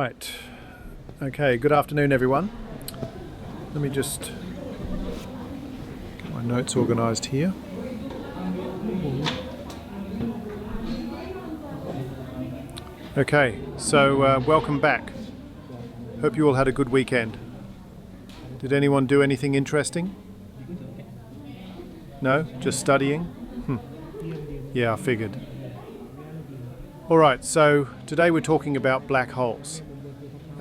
Right. Okay, good afternoon everyone. Let me just get my notes organised here. Okay, so welcome back. Hope you all had a good weekend. Did anyone do anything interesting? No? Just studying? Yeah, I figured. Alright, so today we're talking about black holes.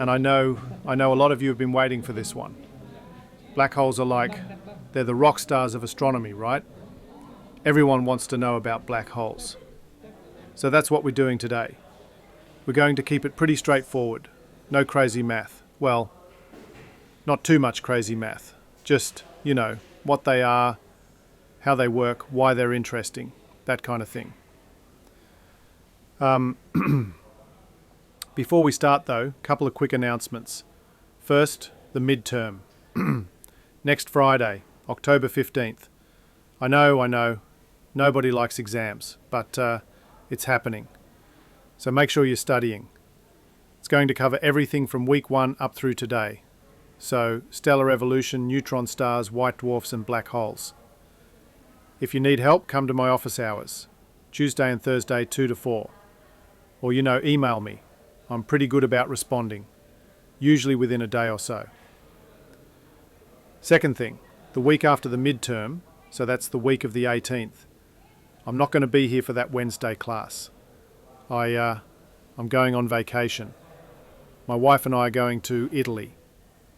And I know a lot of you have been waiting for this one. Black holes are they're the rock stars of astronomy, right? Everyone wants to know about black holes. So that's what we're doing today. We're going to keep it pretty straightforward. No crazy math. Well, not too much crazy math. Just, what they are, how they work, why they're interesting, that kind of thing. Before we start though, a couple of quick announcements. First, the midterm. Next Friday, October 15th. I know, nobody likes exams, but it's happening. So make sure you're studying. It's going to cover everything from week 1 up through today. So stellar evolution, neutron stars, white dwarfs and black holes. If you need help, come to my office hours. Tuesday and Thursday 2 to 4. Or email me. I'm pretty good about responding. Usually within a day or so. Second thing, the week after the midterm, so that's the week of the 18th, I'm not going to be here for that Wednesday class. I'm going on vacation. My wife and I are going to Italy,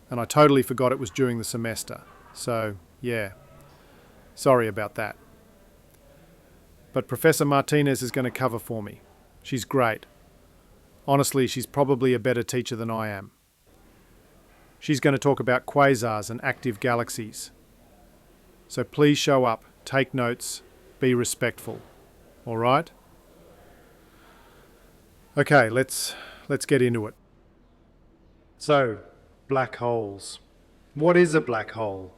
and I totally forgot it was during the semester. So, yeah, sorry about that. But Professor Martinez is going to cover for me. She's great. Honestly, she's probably a better teacher than I am. She's going to talk about quasars and active galaxies. So please show up, take notes, be respectful. All right? Okay, let's get into it. So, black holes. What is a black hole?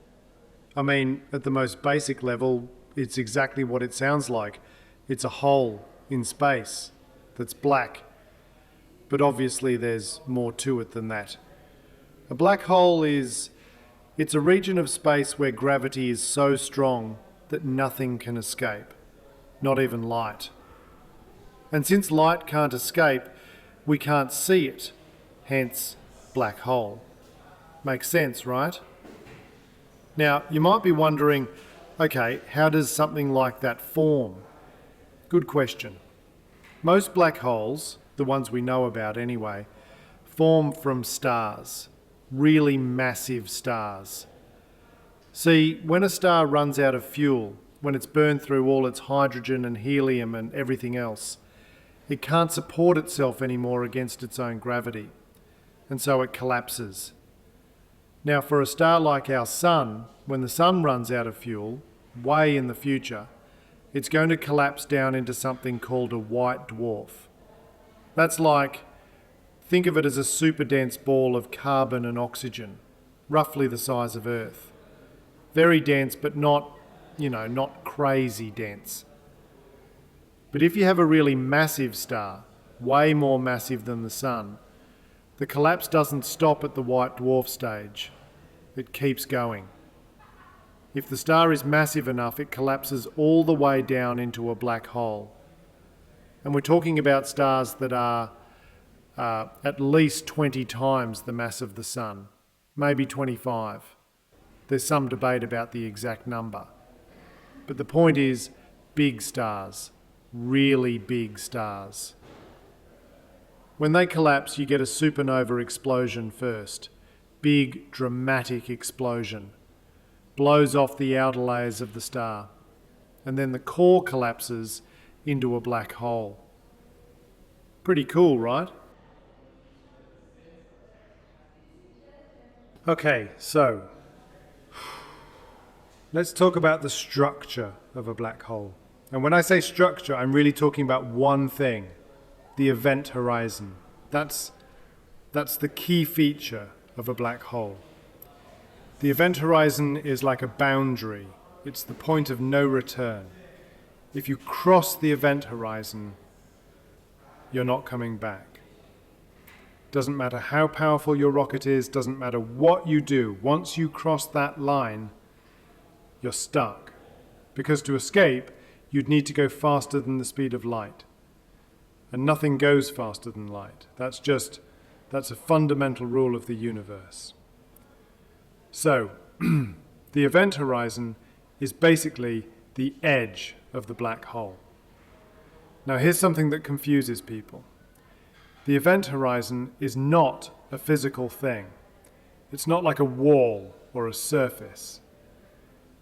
I mean, at the most basic level, it's exactly what it sounds like. It's a hole in space that's black. But obviously there's more to it than that. A black hole it's a region of space where gravity is so strong that nothing can escape, not even light. And since light can't escape, we can't see it, hence black hole. Makes sense, right? Now, you might be wondering, okay, how does something like that form? Good question. Most black holes, the ones we know about anyway, form from stars, really massive stars. See, when a star runs out of fuel, when it's burned through all its hydrogen and helium and everything else, it can't support itself anymore against its own gravity, and so it collapses. Now, for a star like our Sun, when the Sun runs out of fuel, way in the future, it's going to collapse down into something called a white dwarf. That's think of it as a super dense ball of carbon and oxygen, roughly the size of Earth. Very dense, but not crazy dense. But if you have a really massive star, way more massive than the Sun, the collapse doesn't stop at the white dwarf stage. It keeps going. If the star is massive enough, it collapses all the way down into a black hole. And we're talking about stars that are at least 20 times the mass of the Sun, maybe 25. There's some debate about the exact number. But the point is, big stars, really big stars. When they collapse, you get a supernova explosion first. Big, dramatic explosion. Blows off the outer layers of the star. And then the core collapses into a black hole. Pretty cool, right? Okay, so let's talk about the structure of a black hole. And when I say structure, I'm really talking about one thing, the event horizon. That's the key feature of a black hole. The event horizon is like a boundary. It's the point of no return. If you cross the event horizon, you're not coming back. Doesn't matter how powerful your rocket is, doesn't matter what you do. Once you cross that line, you're stuck. Because to escape, you'd need to go faster than the speed of light. And nothing goes faster than light. That's a fundamental rule of the universe. So, the event horizon is basically the edge of the black hole. Now here's something that confuses people. The event horizon is not a physical thing. It's not like a wall or a surface.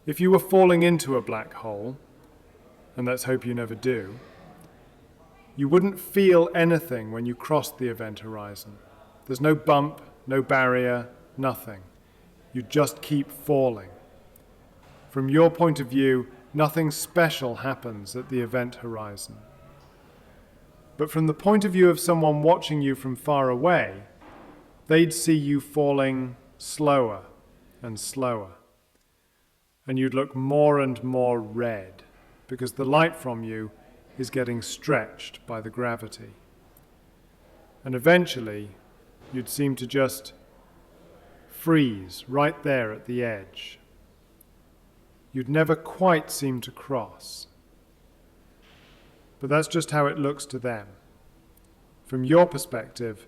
If you were falling into a black hole, and let's hope you never do, you wouldn't feel anything when you crossed the event horizon. There's no bump, no barrier, nothing. You just keep falling. From your point of view, nothing special happens at the event horizon. But from the point of view of someone watching you from far away, they'd see you falling slower and slower. And you'd look more and more red because the light from you is getting stretched by the gravity. And eventually, you'd seem to just freeze right there at the edge. You'd never quite seem to cross. But that's just how it looks to them. From your perspective,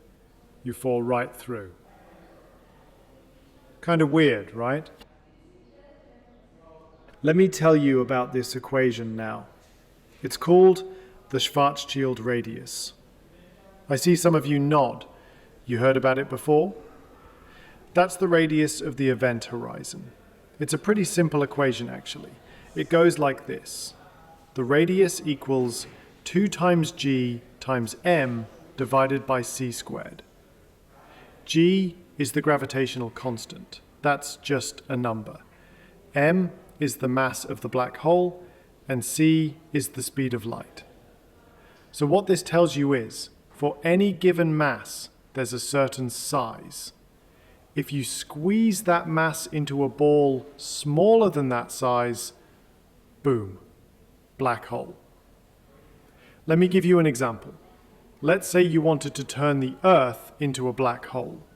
you fall right through. Kind of weird, right? Let me tell you about this equation now. It's called the Schwarzschild radius. I see some of you nod. You heard about it before? That's the radius of the event horizon. It's a pretty simple equation, actually. It goes like this. The radius equals 2 times g times m divided by c squared. G is the gravitational constant. That's just a number. M is the mass of the black hole, and c is the speed of light. So what this tells you is, for any given mass, there's a certain size. If you squeeze that mass into a ball smaller than that size, boom, black hole. Let me give you an example. Let's say you wanted to turn the Earth into a black hole.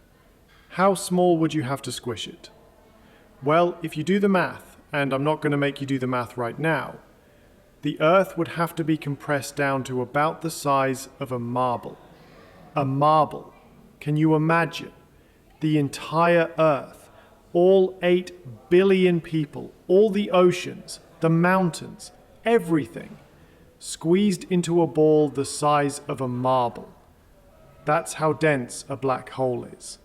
How small would you have to squish it? Well, if you do the math, and I'm not going to make you do the math right now, the Earth would have to be compressed down to about the size of a marble. A marble. Can you imagine? The entire Earth, all 8 billion people, all the oceans, the mountains, everything, squeezed into a ball the size of a marble. That's how dense a black hole is.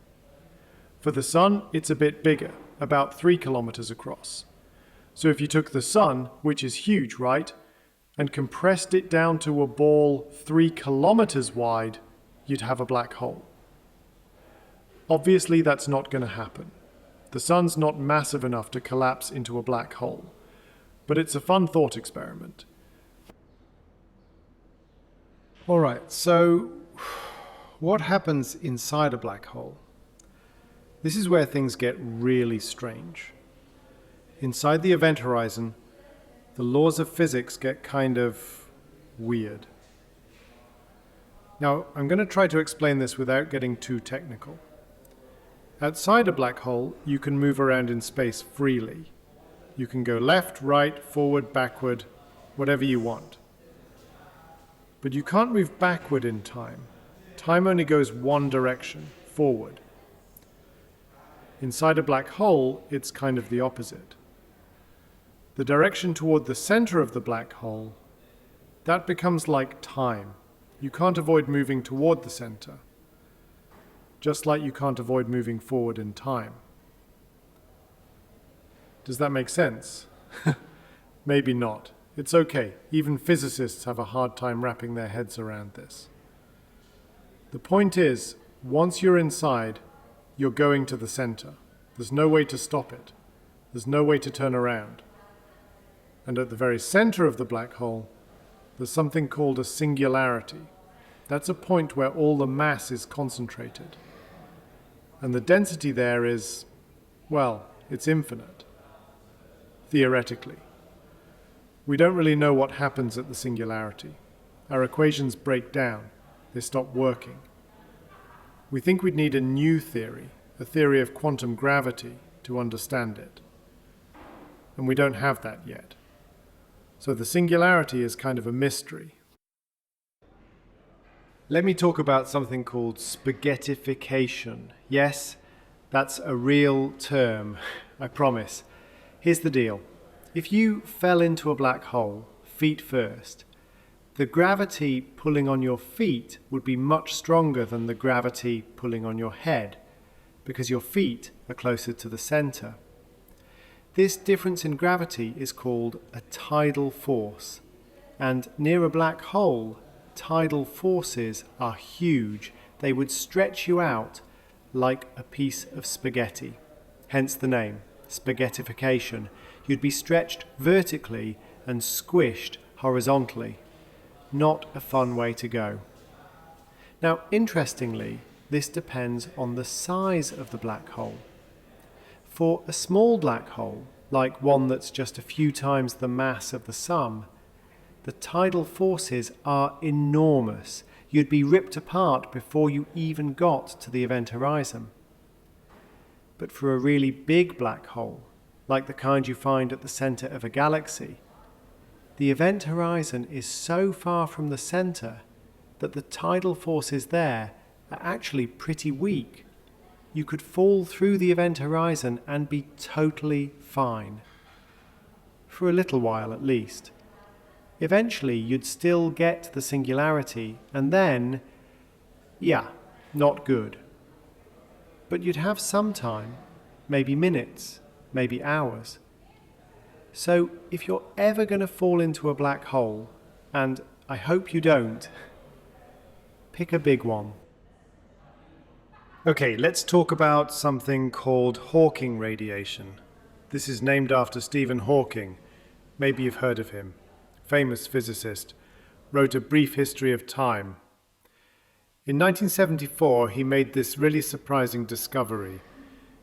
For the Sun, it's a bit bigger, about 3 kilometers across. So if you took the Sun, which is huge, right, and compressed it down to a ball 3 kilometers wide, you'd have a black hole. Obviously, that's not going to happen. The Sun's not massive enough to collapse into a black hole. But it's a fun thought experiment. Alright, so what happens inside a black hole? This is where things get really strange. Inside the event horizon, the laws of physics get kind of weird. Now, I'm going to try to explain this without getting too technical. Outside a black hole, you can move around in space freely. You can go left, right, forward, backward, whatever you want. But you can't move backward in time. Time only goes one direction, forward. Inside a black hole, it's kind of the opposite. The direction toward the center of the black hole, that becomes like time. You can't avoid moving toward the center, just like you can't avoid moving forward in time. Does that make sense? Maybe not. It's okay. Even physicists have a hard time wrapping their heads around this. The point is, once you're inside, you're going to the center. There's no way to stop it. There's no way to turn around. And at the very center of the black hole, there's something called a singularity. That's a point where all the mass is concentrated. And the density there is, well, it's infinite. Theoretically. We don't really know what happens at the singularity. Our equations break down. They stop working. We think we'd need a new theory, a theory of quantum gravity, to understand it. And we don't have that yet. So the singularity is kind of a mystery. Let me talk about something called spaghettification. Yes, that's a real term, I promise. Here's the deal. If you fell into a black hole, feet first, the gravity pulling on your feet would be much stronger than the gravity pulling on your head, because your feet are closer to the center. This difference in gravity is called a tidal force, and near a black hole, tidal forces are huge. They would stretch you out like a piece of spaghetti, hence the name, spaghettification. You'd be stretched vertically and squished horizontally. Not a fun way to go. Now, interestingly, this depends on the size of the black hole. For a small black hole, like one that's just a few times the mass of the Sun, the tidal forces are enormous. You'd be ripped apart before you even got to the event horizon. But for a really big black hole, like the kind you find at the center of a galaxy, the event horizon is so far from the center that the tidal forces there are actually pretty weak. You could fall through the event horizon and be totally fine. For a little while at least. Eventually you'd still get the singularity, and then, not good. But you'd have some time, maybe minutes, maybe hours. So if you're ever going to fall into a black hole, and I hope you don't, pick a big one. Okay, let's talk about something called Hawking radiation. This is named after Stephen Hawking. Maybe you've heard of him. Famous physicist, wrote A Brief History of Time. In 1974, he made this really surprising discovery.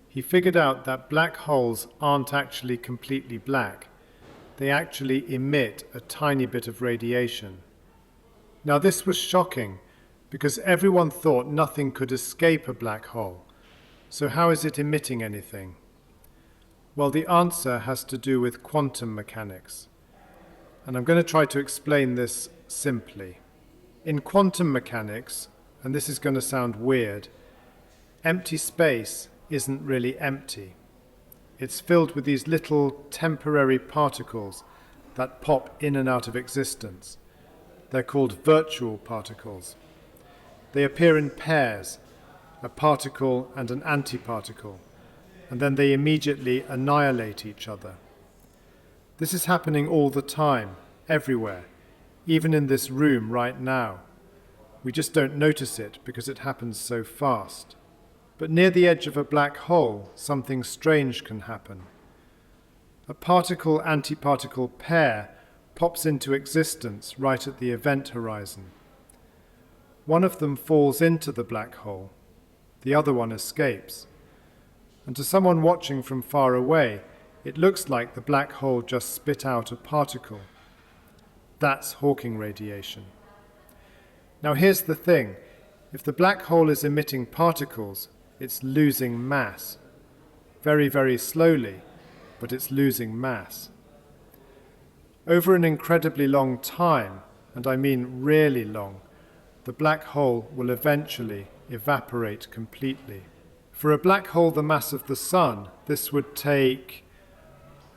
He figured out that black holes aren't actually completely black. They actually emit a tiny bit of radiation. Now, this was shocking, because everyone thought nothing could escape a black hole. So how is it emitting anything? Well, the answer has to do with quantum mechanics. And I'm going to try to explain this simply. In quantum mechanics, and this is going to sound weird, empty space isn't really empty. It's filled with these little temporary particles that pop in and out of existence. They're called virtual particles. They appear in pairs, a particle and an antiparticle, and then they immediately annihilate each other. This is happening all the time, everywhere, even in this room right now. We just don't notice it because it happens so fast. But near the edge of a black hole, something strange can happen. A particle-antiparticle pair pops into existence right at the event horizon. One of them falls into the black hole, the other one escapes. And to someone watching from far away, it looks like the black hole just spit out a particle. That's Hawking radiation. Now here's the thing. If the black hole is emitting particles, it's losing mass. Very, very slowly, but it's losing mass. Over an incredibly long time, and I mean really long, the black hole will eventually evaporate completely. For a black hole the mass of the Sun, this would take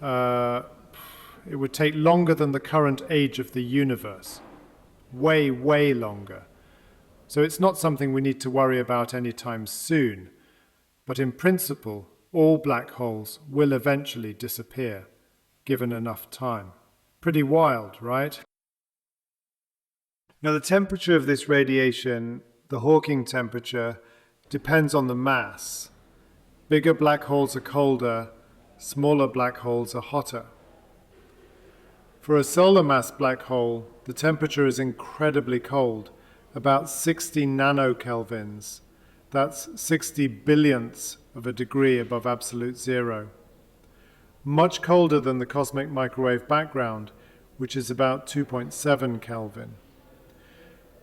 it would take longer than the current age of the universe. Way, way longer. So it's not something we need to worry about anytime soon. But in principle, all black holes will eventually disappear, given enough time. Pretty wild, right? Now the temperature of this radiation, the Hawking temperature, depends on the mass. Bigger black holes are colder, smaller black holes are hotter. For a solar mass black hole, the temperature is incredibly cold, about 60 nanokelvins. That's 60 billionths of a degree above absolute zero. Much colder than the cosmic microwave background, which is about 2.7 Kelvin.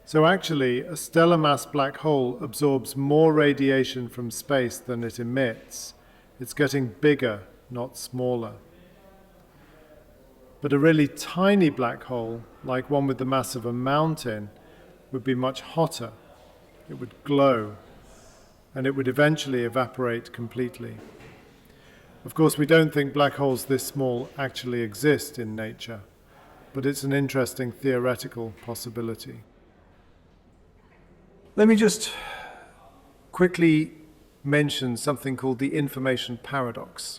So actually, a stellar mass black hole absorbs more radiation from space than it emits. It's getting bigger, not smaller. But a really tiny black hole, like one with the mass of a mountain, would be much hotter. It would glow, and it would eventually evaporate completely. Of course, we don't think black holes this small actually exist in nature, but it's an interesting theoretical possibility. Let me just quickly mention something called the information paradox.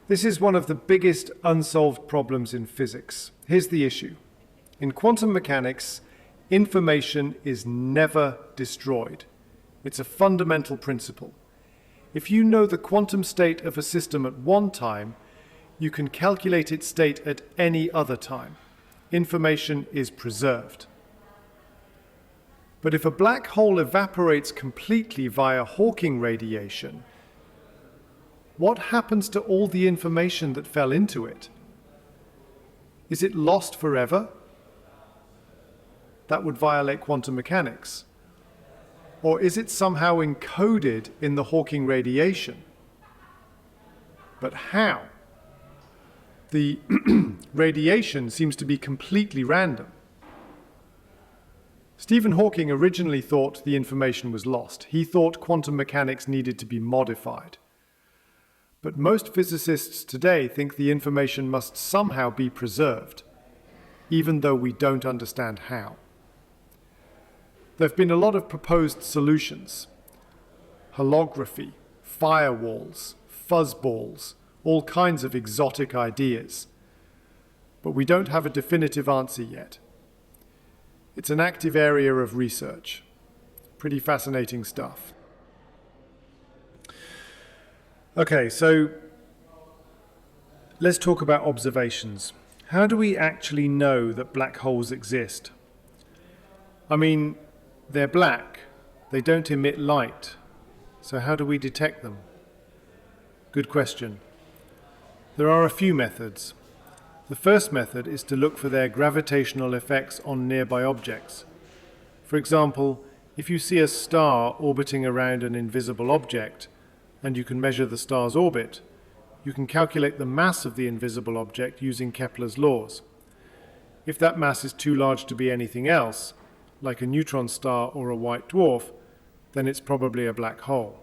This is one of the biggest unsolved problems in physics. Here's the issue. In quantum mechanics, information is never destroyed. It's a fundamental principle. If you know the quantum state of a system at one time, you can calculate its state at any other time. Information is preserved. But if a black hole evaporates completely via Hawking radiation, what happens to all the information that fell into it? Is it lost forever? That would violate quantum mechanics. Or is it somehow encoded in the Hawking radiation? But how? The radiation seems to be completely random. Stephen Hawking originally thought the information was lost. He thought quantum mechanics needed to be modified. But most physicists today think the information must somehow be preserved, even though we don't understand how. There have been a lot of proposed solutions: holography, firewalls, fuzzballs, all kinds of exotic ideas. But we don't have a definitive answer yet. It's an active area of research. Pretty fascinating stuff. Okay, so let's talk about observations. How do we actually know that black holes exist? I mean, they're black. They don't emit light. So how do we detect them? Good question. There are a few methods. The first method is to look for their gravitational effects on nearby objects. For example, if you see a star orbiting around an invisible object, and you can measure the star's orbit, you can calculate the mass of the invisible object using Kepler's laws. If that mass is too large to be anything else, like a neutron star or a white dwarf, then it's probably a black hole.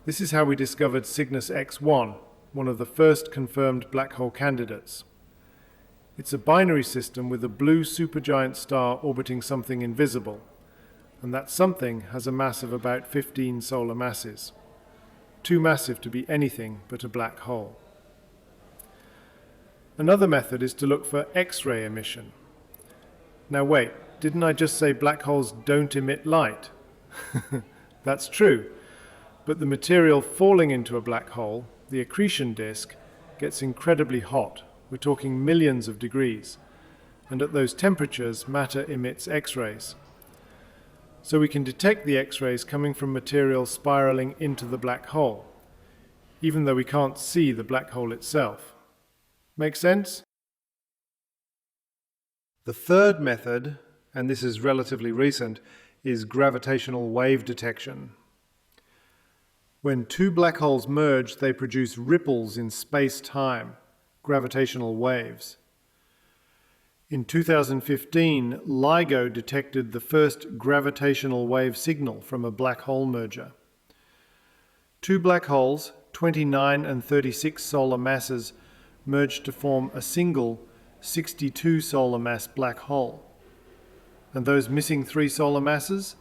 This is how we discovered Cygnus X1, one of the first confirmed black hole candidates. It's a binary system with a blue supergiant star orbiting something invisible, and that something has a mass of about 15 solar masses. Too massive to be anything but a black hole. Another method is to look for X-ray emission. Now wait, didn't I just say black holes don't emit light? That's true, but the material falling into a black hole, the accretion disk, gets incredibly hot. We're talking millions of degrees, and at those temperatures matter emits X-rays. So we can detect the X-rays coming from material spiraling into the black hole, even though we can't see the black hole itself. Make sense? The third method, and this is relatively recent, is gravitational wave detection. When two black holes merge, they produce ripples in space-time, gravitational waves. In 2015, LIGO detected the first gravitational wave signal from a black hole merger. Two black holes, 29 and 36 solar masses, merged to form a single 62 solar mass black hole. And those missing 3 solar masses?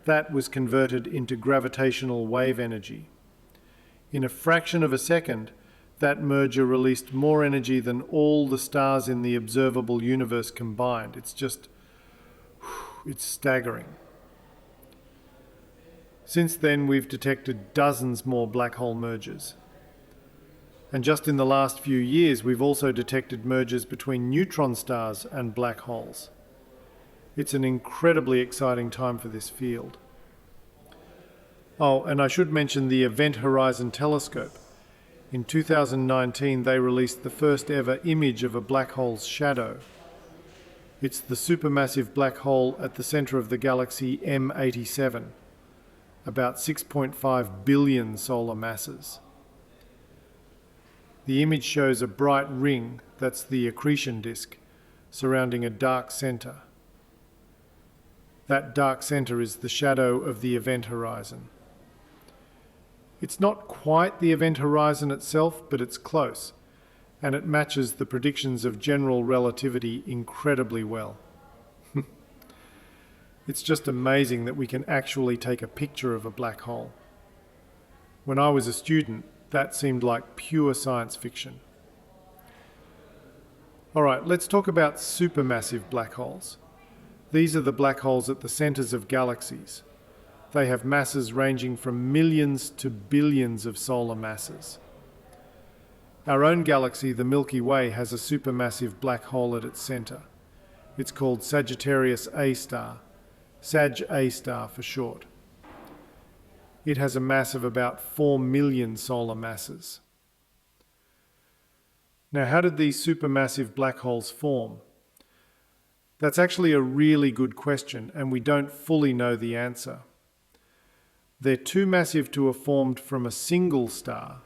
That was converted into gravitational wave energy. In a fraction of a second, that merger released more energy than all the stars in the observable universe combined. It's staggering. Since then, we've detected dozens more black hole mergers. And just in the last few years, we've also detected mergers between neutron stars and black holes. It's an incredibly exciting time for this field. Oh, and I should mention the Event Horizon Telescope. In 2019, they released the first ever image of a black hole's shadow. It's the supermassive black hole at the center of the galaxy M87, about 6.5 billion solar masses. The image shows a bright ring, that's the accretion disk, surrounding a dark center. That dark center is the shadow of the event horizon. It's not quite the event horizon itself, but it's close, and it matches the predictions of general relativity incredibly well. It's just amazing that we can actually take a picture of a black hole. When I was a student, that seemed like pure science fiction. All right, let's talk about supermassive black holes. These are the black holes at the centers of galaxies. They have masses ranging from millions to billions of solar masses. Our own galaxy, the Milky Way, has a supermassive black hole at its center. It's called Sagittarius A star, Sag A star for short. It has a mass of about 4 million solar masses. Now, how did these supermassive black holes form? That's actually a really good question, and we don't fully know the answer. They're too massive to have formed from a single star.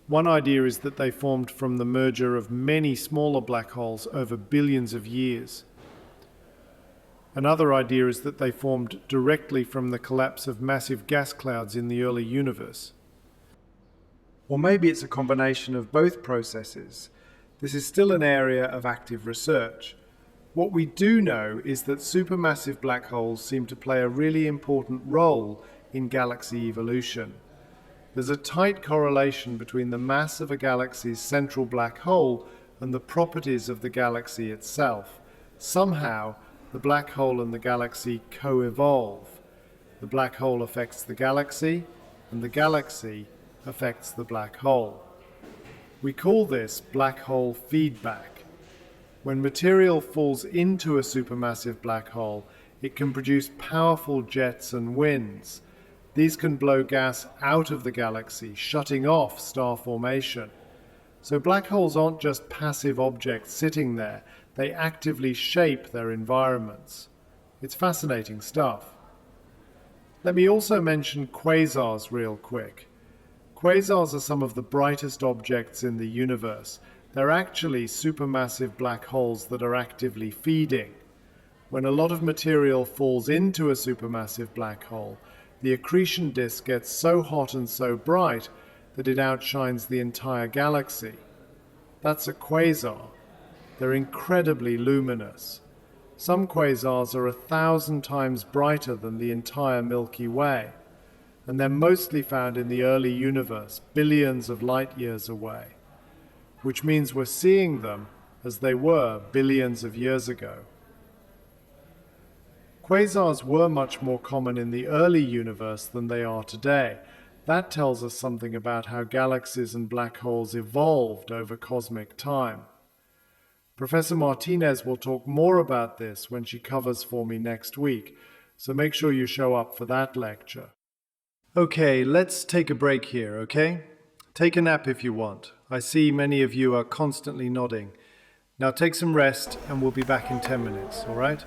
One idea is that they formed from the merger of many smaller black holes over billions of years. Another idea is that they formed directly from the collapse of massive gas clouds in the early universe. Or maybe it's a combination of both processes. This is still an area of active research. What we do know is that supermassive black holes seem to play a really important role in galaxy evolution. There's a tight correlation between the mass of a galaxy's central black hole and the properties of the galaxy itself. Somehow, the black hole and the galaxy co-evolve. The black hole affects the galaxy, and the galaxy affects the black hole. We call this black hole feedback. When material falls into a supermassive black hole, it can produce powerful jets and winds. These can blow gas out of the galaxy, shutting off star formation. So black holes aren't just passive objects sitting there, they actively shape their environments. It's fascinating stuff. Let me also mention quasars real quick. Quasars are some of the brightest objects in the universe. They're actually supermassive black holes that are actively feeding. When a lot of material falls into a supermassive black hole, the accretion disk gets so hot and so bright that it outshines the entire galaxy. That's a quasar. They're incredibly luminous. Some quasars are 1,000 times brighter than the entire Milky Way, and they're mostly found in the early universe, billions of light years away, which means we're seeing them as they were billions of years ago. Quasars were much more common in the early universe than they are today. That tells us something about how galaxies and black holes evolved over cosmic time. Professor Martinez will talk more about this when she covers for me next week, so make sure you show up for that lecture. Okay, let's take a break here, okay? Take a nap if you want. I see many of you are constantly nodding. Now take some rest and we'll be back in 10 minutes, all right?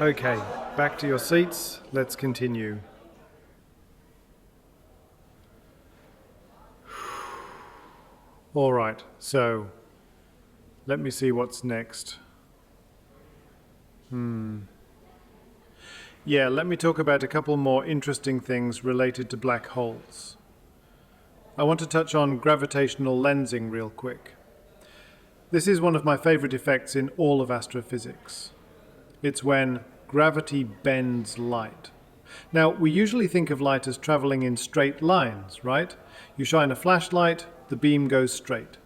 Okay, back to your seats. Let's continue. All right, so let me see what's next. Yeah, let me talk about a couple more interesting things related to black holes. I want to touch on gravitational lensing real quick. This is one of my favorite effects in all of astrophysics. It's when gravity bends light. Now, we usually think of light as traveling in straight lines, right? You shine a flashlight, the beam goes straight.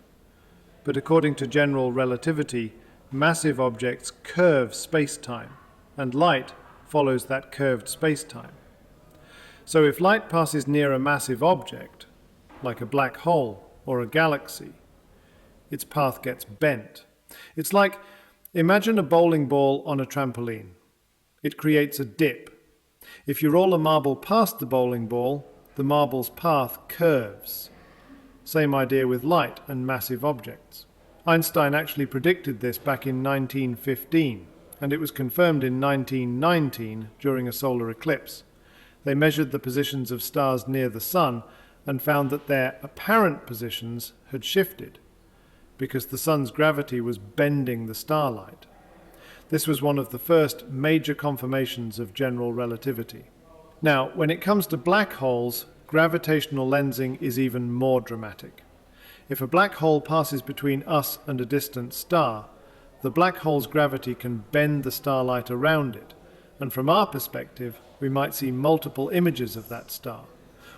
But according to general relativity, massive objects curve space-time, and light follows that curved space-time. So if light passes near a massive object, like a black hole or a galaxy, its path gets bent. It's like, imagine a bowling ball on a trampoline. It creates a dip. If you roll a marble past the bowling ball, the marble's path curves. Same idea with light and massive objects. Einstein actually predicted this back in 1915, and it was confirmed in 1919 during a solar eclipse. They measured the positions of stars near the Sun and found that their apparent positions had shifted because the Sun's gravity was bending the starlight. This was one of the first major confirmations of general relativity. Now, when it comes to black holes, gravitational lensing is even more dramatic. If a black hole passes between us and a distant star, the black hole's gravity can bend the starlight around it, and from our perspective, we might see multiple images of that star.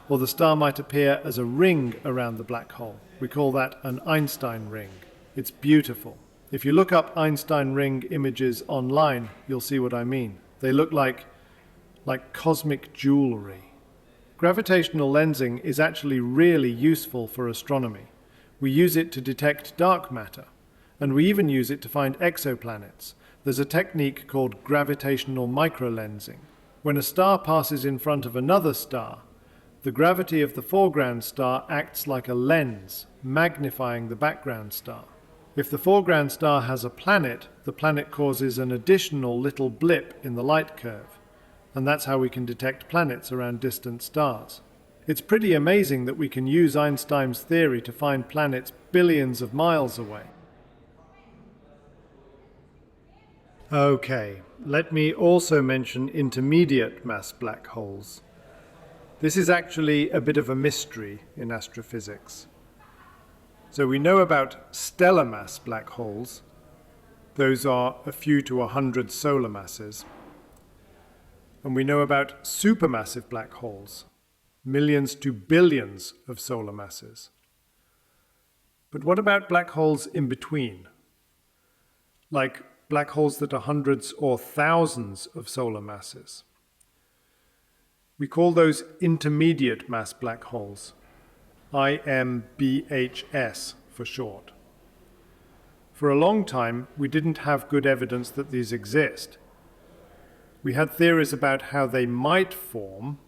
Or the star might appear as a ring around the black hole. We call that an Einstein ring. It's beautiful. If you look up Einstein ring images online, you'll see what I mean. They look like cosmic jewelry. Gravitational lensing is actually really useful for astronomy. We use it to detect dark matter, and we even use it to find exoplanets. There's a technique called gravitational microlensing. When a star passes in front of another star, the gravity of the foreground star acts like a lens, magnifying the background star. If the foreground star has a planet, the planet causes an additional little blip in the light curve, and that's how we can detect planets around distant stars. It's pretty amazing that we can use Einstein's theory to find planets billions of miles away. Okay, let me also mention intermediate mass black holes. This is actually a bit of a mystery in astrophysics. So we know about stellar mass black holes. Those are a few to 100 solar masses. And we know about supermassive black holes, millions to billions of solar masses. But what about black holes in between? Like black holes that are hundreds or thousands of solar masses. We call those intermediate mass black holes, IMBHS for short. For a long time, we didn't have good evidence that these exist. We had theories about how they might form,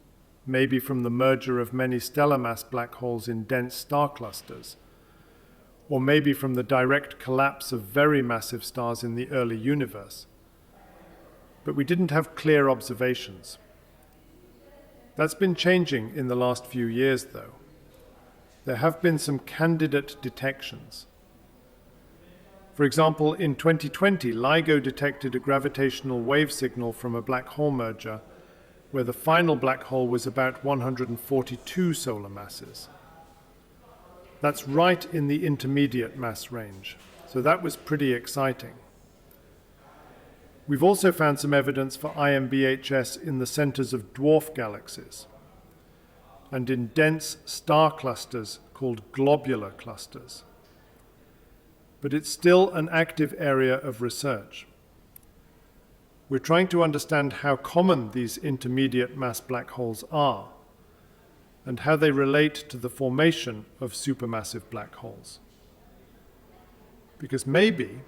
maybe from the merger of many stellar mass black holes in dense star clusters, or maybe from the direct collapse of very massive stars in the early universe. But we didn't have clear observations. That's been changing in the last few years, though. There have been some candidate detections. For example, in 2020, LIGO detected a gravitational wave signal from a black hole merger where the final black hole was about 142 solar masses. That's right in the intermediate mass range, so that was pretty exciting. We've also found some evidence for IMBHS in the centers of dwarf galaxies and in dense star clusters called globular clusters. But it's still an active area of research. We're trying to understand how common these intermediate mass black holes are and how they relate to the formation of supermassive black holes. Because maybe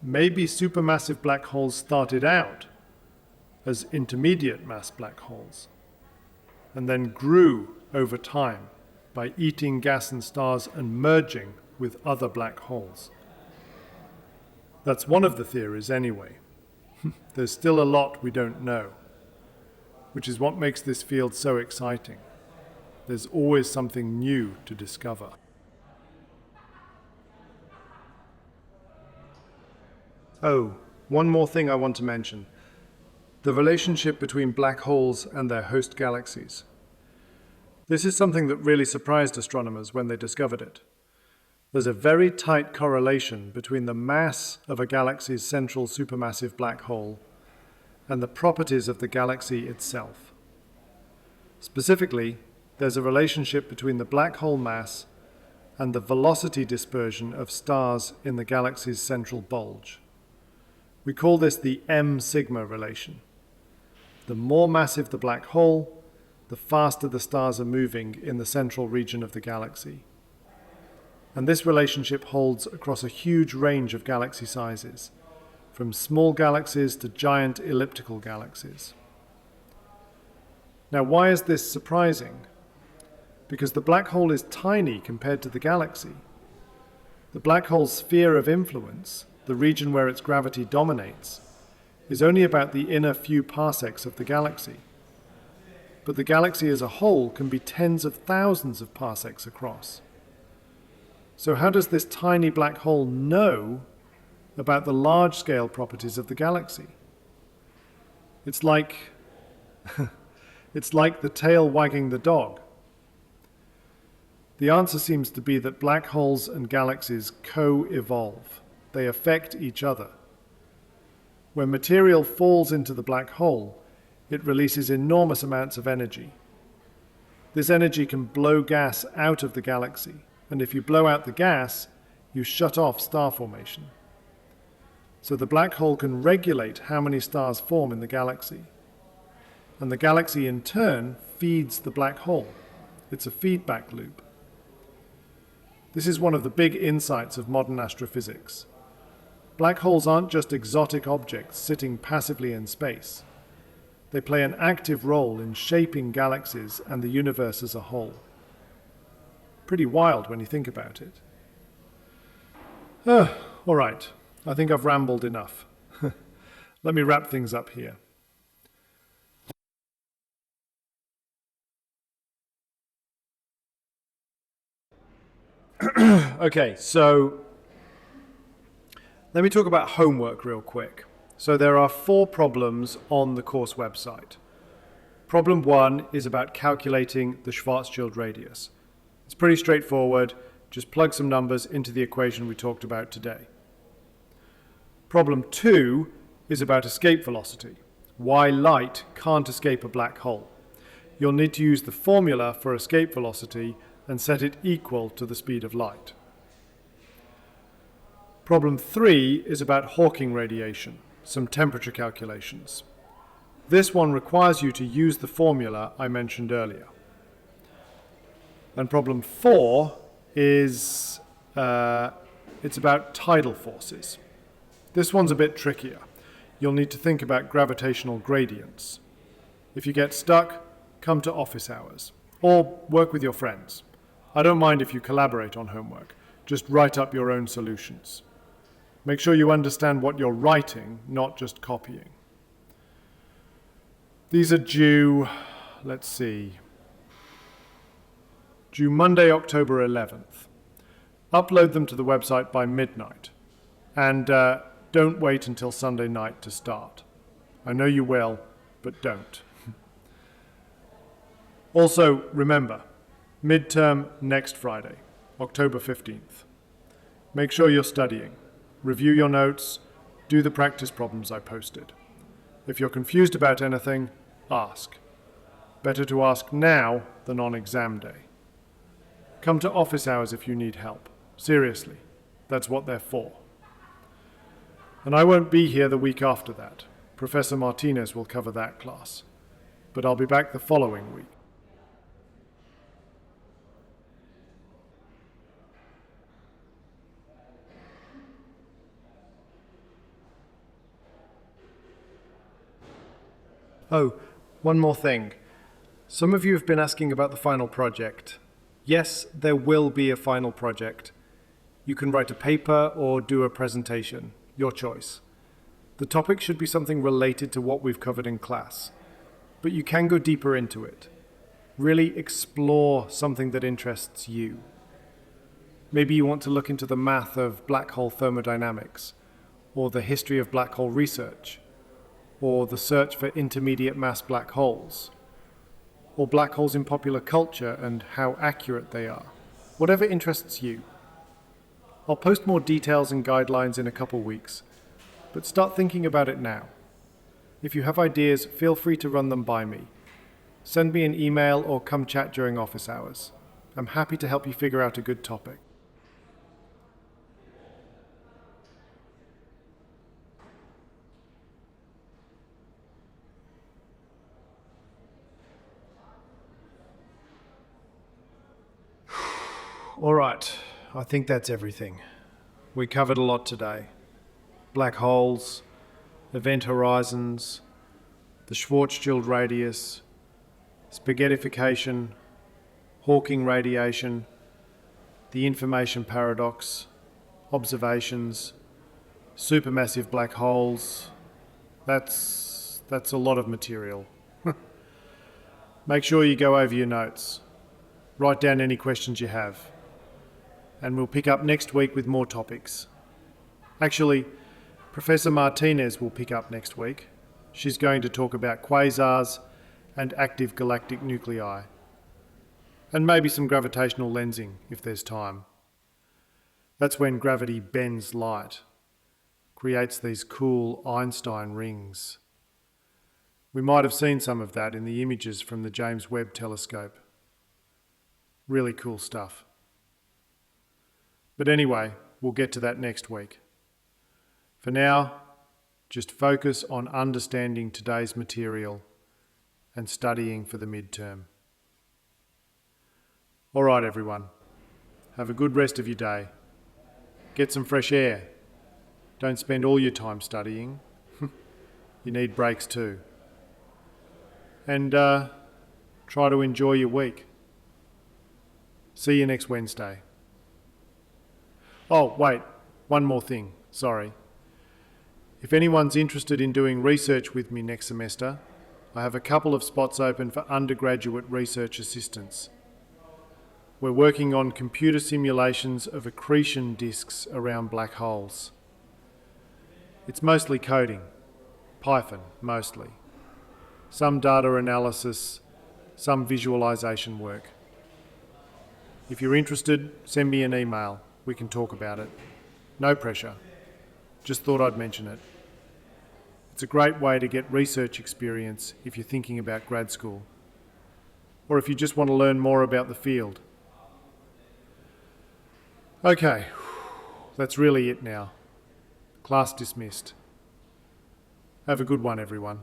supermassive black holes started out as intermediate mass black holes and then grew over time by eating gas and stars and merging with other black holes. That's one of the theories anyway. There's still a lot we don't know, which is what makes this field so exciting. There's always something new to discover. Oh, one more thing I want to mention. The relationship between black holes and their host galaxies. This is something that really surprised astronomers when they discovered it. There's a very tight correlation between the mass of a galaxy's central supermassive black hole and the properties of the galaxy itself. Specifically, there's a relationship between the black hole mass and the velocity dispersion of stars in the galaxy's central bulge. We call this the M-sigma relation. The more massive the black hole, the faster the stars are moving in the central region of the galaxy. And this relationship holds across a huge range of galaxy sizes, from small galaxies to giant elliptical galaxies. Now, why is this surprising? Because the black hole is tiny compared to the galaxy. The black hole's sphere of influence, the region where its gravity dominates, is only about the inner few parsecs of the galaxy. But the galaxy as a whole can be tens of thousands of parsecs across. So how does this tiny black hole know about the large-scale properties of the galaxy? It's like the tail wagging the dog. The answer seems to be that black holes and galaxies co-evolve. They affect each other. When material falls into the black hole, it releases enormous amounts of energy. This energy can blow gas out of the galaxy, and if you blow out the gas, you shut off star formation. So the black hole can regulate how many stars form in the galaxy. And the galaxy in turn feeds the black hole. It's a feedback loop. This is one of the big insights of modern astrophysics. Black holes aren't just exotic objects sitting passively in space. They play an active role in shaping galaxies and the universe as a whole. Pretty wild when you think about it. All right, I think I've rambled enough. Let me wrap things up here. Okay, so let me talk about homework real quick. So there are 4 problems on the course website. Problem 1 is about calculating the Schwarzschild radius. It's pretty straightforward. Just plug some numbers into the equation we talked about today. Problem 2 is about escape velocity. Why light can't escape a black hole. You'll need to use the formula for escape velocity and set it equal to the speed of light. Problem 3 is about Hawking radiation, some temperature calculations. This one requires you to use the formula I mentioned earlier. And problem 4 is it's about tidal forces. This one's a bit trickier. You'll need to think about gravitational gradients. If you get stuck, come to office hours or work with your friends. I don't mind if you collaborate on homework. Just write up your own solutions. Make sure you understand what you're writing, not just copying. These are due, due Monday, October 11th. Upload them to the website by midnight. And don't wait until Sunday night to start. I know you will, but don't. Also, remember, midterm next Friday, October 15th. Make sure you're studying. Review your notes. Do the practice problems I posted. If you're confused about anything, ask. Better to ask now than on exam day. Come to office hours if you need help. Seriously, that's what they're for. And I won't be here the week after that. Professor Martinez will cover that class. But I'll be back the following week. Oh, one more thing. Some of you have been asking about the final project. Yes, there will be a final project. You can write a paper or do a presentation, your choice. The topic should be something related to what we've covered in class, but you can go deeper into it. Really explore something that interests you. Maybe you want to look into the math of black hole thermodynamics, or the history of black hole research, or the search for intermediate mass black holes, or black holes in popular culture and how accurate they are. Whatever interests you. I'll post more details and guidelines in a couple weeks, but start thinking about it now. If you have ideas, feel free to run them by me. Send me an email or come chat during office hours. I'm happy to help you figure out a good topic. All right, I think that's everything. We covered a lot today. Black holes, event horizons, the Schwarzschild radius, spaghettification, Hawking radiation, the information paradox, observations, supermassive black holes. That's a lot of material. Make sure you go over your notes. Write down any questions you have. And we'll pick up next week with more topics. Actually, Professor Martinez will pick up next week. She's going to talk about quasars and active galactic nuclei. And maybe some gravitational lensing, if there's time. That's when gravity bends light, creates these cool Einstein rings. We might have seen some of that in the images from the James Webb Telescope. Really cool stuff. But anyway, we'll get to that next week. For now, just focus on understanding today's material and studying for the midterm. All right, everyone. Have a good rest of your day. Get some fresh air. Don't spend all your time studying. You need breaks too. And try to enjoy your week. See you next Wednesday. Oh, wait, one more thing, sorry. If anyone's interested in doing research with me next semester, I have a couple of spots open for undergraduate research assistants. We're working on computer simulations of accretion disks around black holes. It's mostly coding, Python mostly. Some data analysis, some visualization work. If you're interested, send me an email. We can talk about it. No pressure. Just thought I'd mention it. It's a great way to get research experience if you're thinking about grad school, or if you just want to learn more about the field. Okay, that's really it now. Class dismissed. Have a good one, everyone.